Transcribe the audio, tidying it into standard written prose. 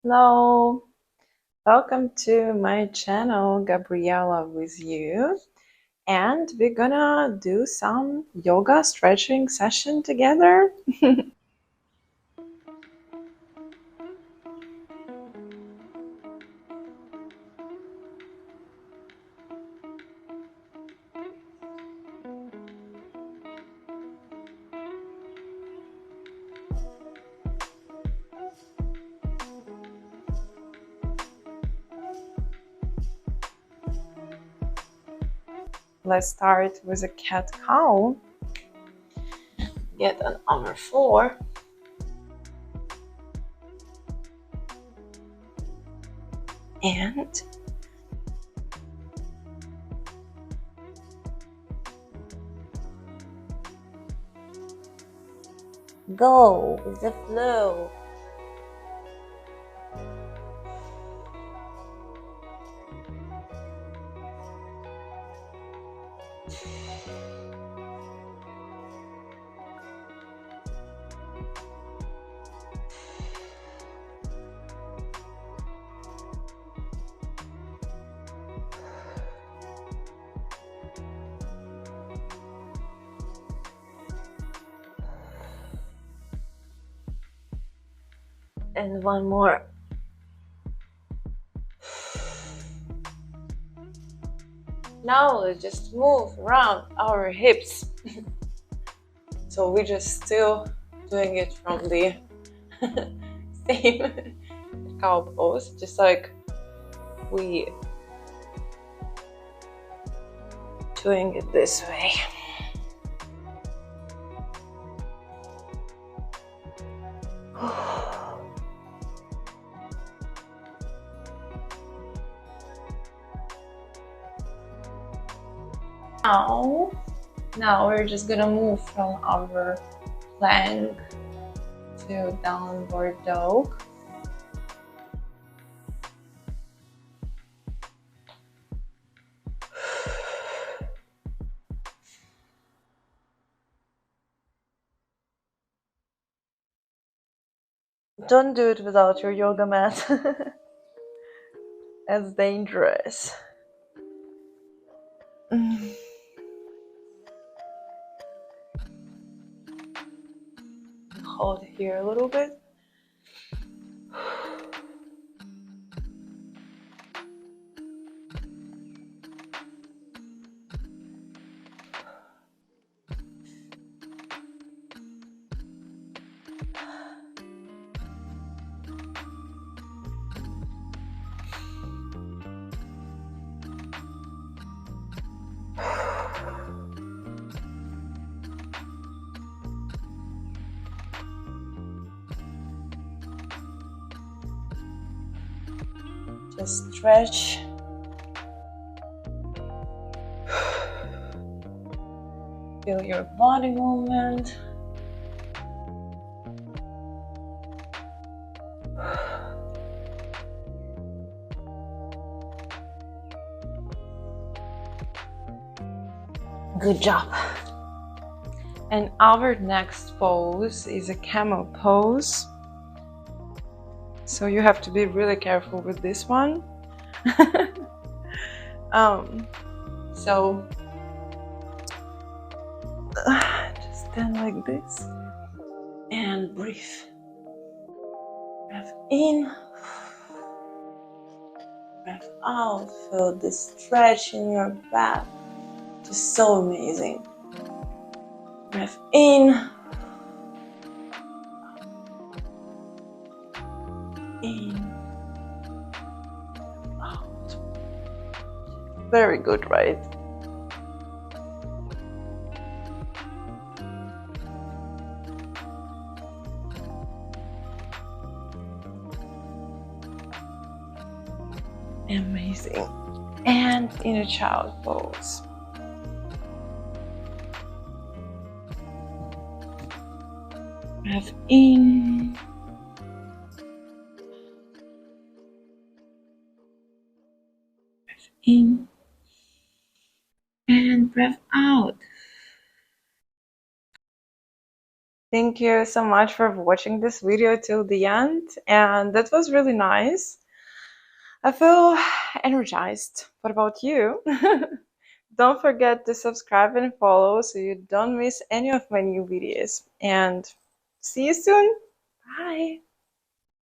Hello, welcome to my channel, Gabriella with you. And we're gonna do some yoga stretching session together. Let's start with a cat-cow. Get on the floor. And go with the flow. And one more. Now let's just move around our hips. So we're just still doing it from the same cow pose, just like we doing it this way. Now we're just gonna move from our plank to downward dog. Don't do it without your yoga mat. That's dangerous. Hold here a little bit. Just stretch. Feel your body movement. Good job. And our next pose is a camel pose. So you have to be really careful with this one. So just stand like this and breathe. Breath in, breath out. Feel the stretch in your back. Just so amazing. Breath in. In. Out. Very good, right? Amazing. And in a child pose. Breath in. Breath in. And breath out. Thank you so much for watching this video till the end, and that was really nice. I feel energized. What about you? Don't forget to subscribe and follow so you don't miss any of my new videos. And see you soon. Bye.